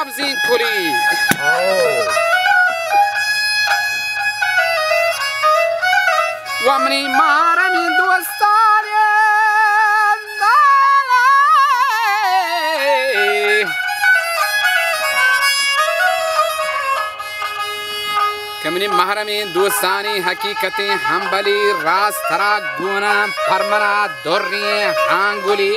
سبزین کلی و منی مارم این دوستانی که منی محرم دوستانی حقیقتی همبلی راست ترا گونا پرمنا دوری هنگولی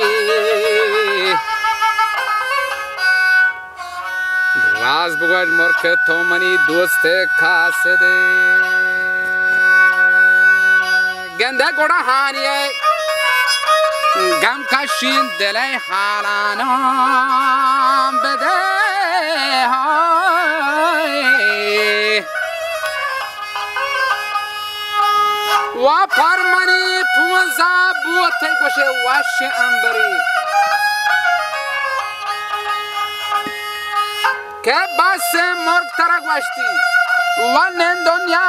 راز بگوش مرک تو منی دوست کاسده گنده گوڑا هانیه گم کشین دلی حالانم بده و پرمانی پونزا بوته گوشه وش انبری که بس مرگ ترک وشتی و نن دنیا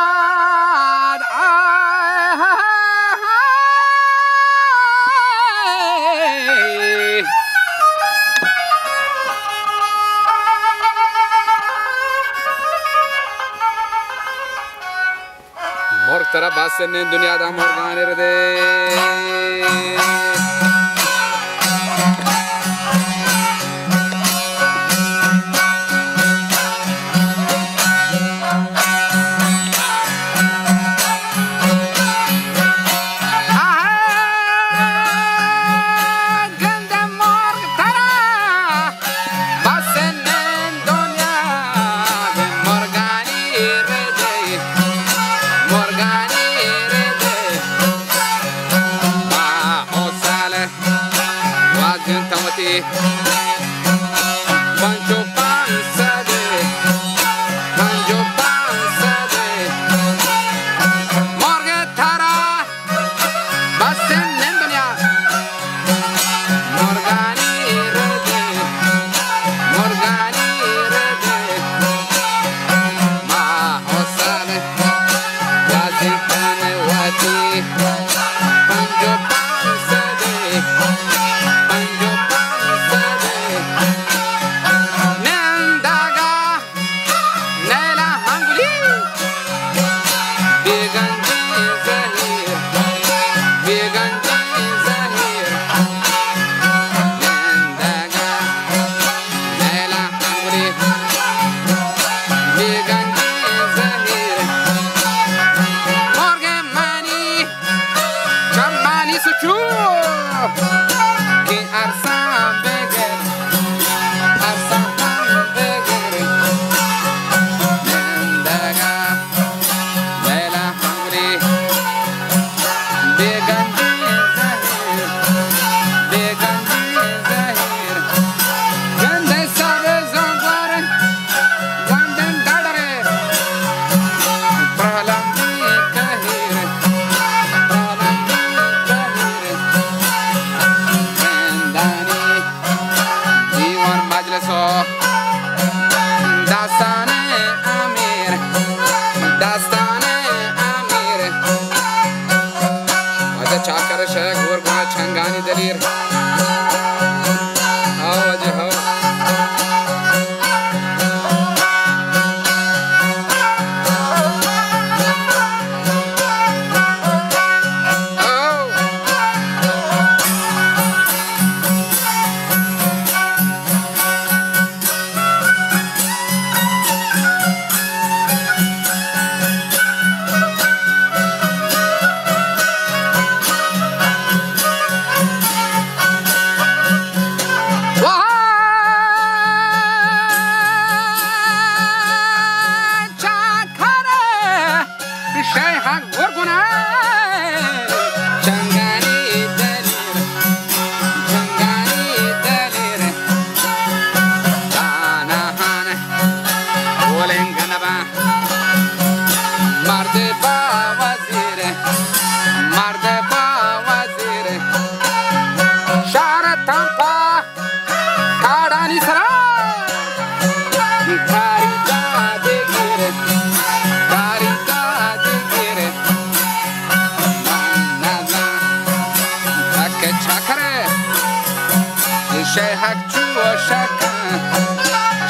مرگ ترک بس نن دنیا دا مرگانی رده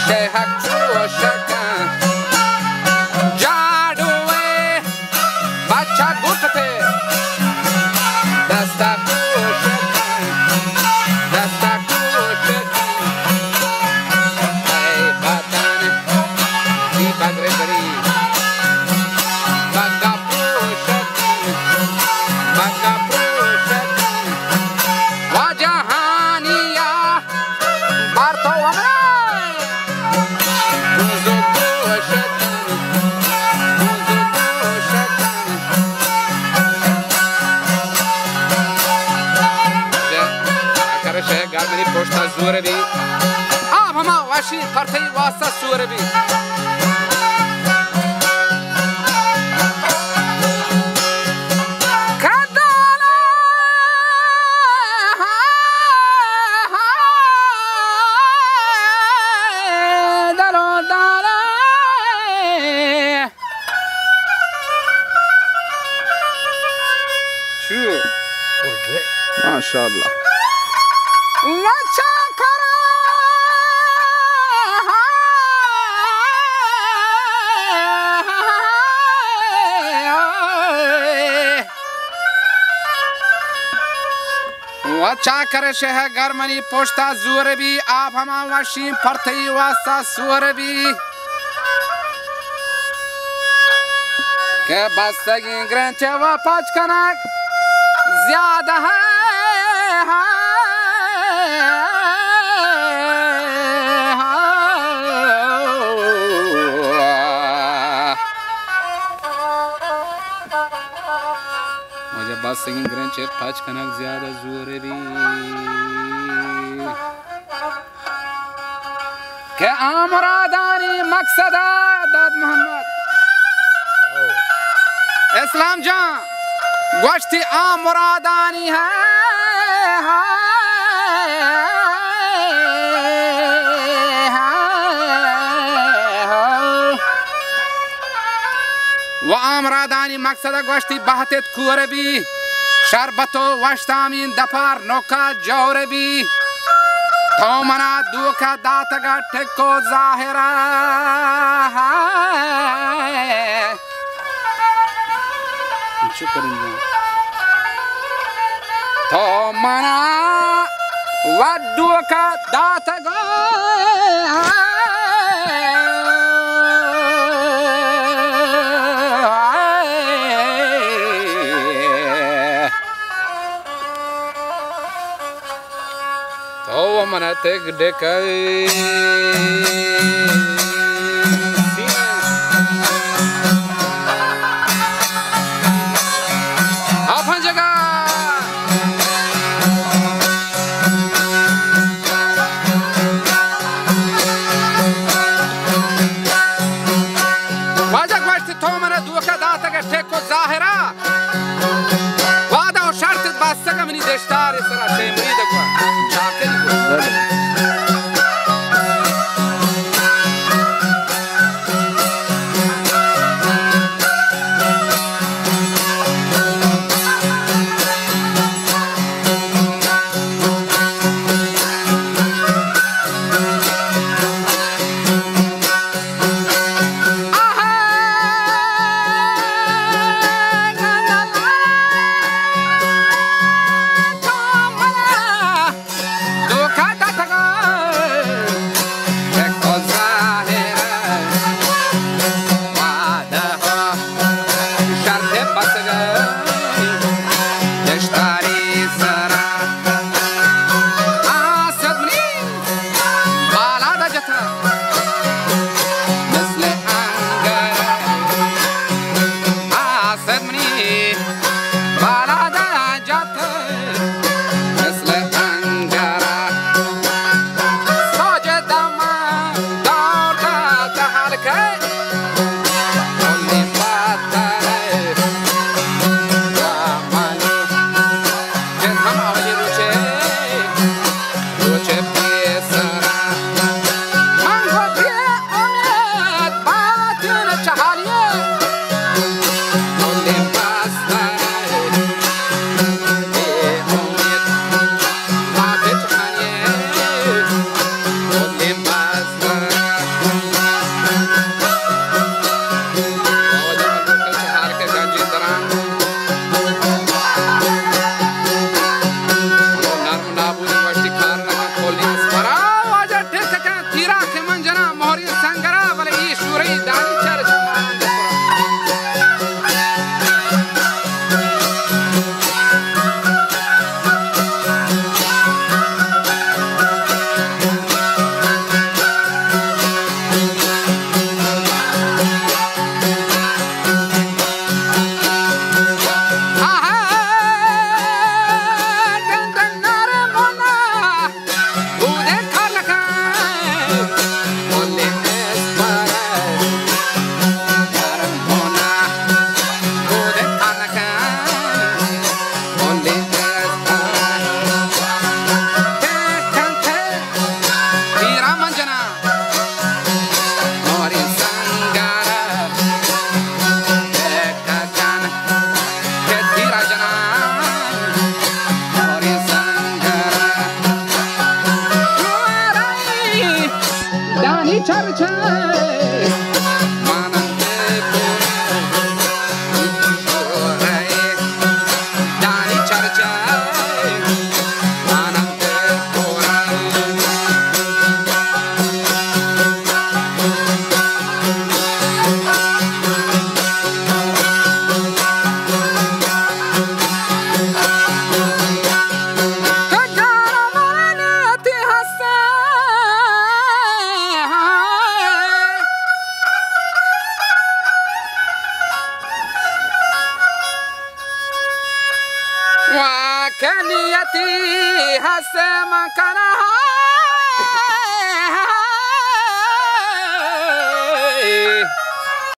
شهک چوشکن جادوی بچه گوشته دستا کوشکن دستا کوشکن ای بدن ای بگره بری بگا پوشکن بگا پوشکن و جهانیا بر تو امرای روزو کوشکن روزو کوشکن کرشه گرمنی پشتا زوره بی آب هما واشی پرتی واسطه سوره بی MashaAllah. वचा करे शह गरमनी पोष्टा जोर भी आप हमा वशी परथई वास्ता सुर भी के बस्तगी ग्रंचे व पाँच कनक ज्यादा है मुझे बस्तगी ग्रंचे पाँच कनक ज्यादा जोर भी के आमरादानी मकसदा दाद मोहम्मद इस्लाम जान गोश्ती आमरादानी है व आमरादानी मकसद गोश्ती बहते कुर भी शरबतो वश्तामीन दफार नौका जोर भी तो मना दुखा दातगा टेको जाहिरा तो मना वदुका दातगा तो मना तेग डेकई चर्चा وكنيتي هسه ما كان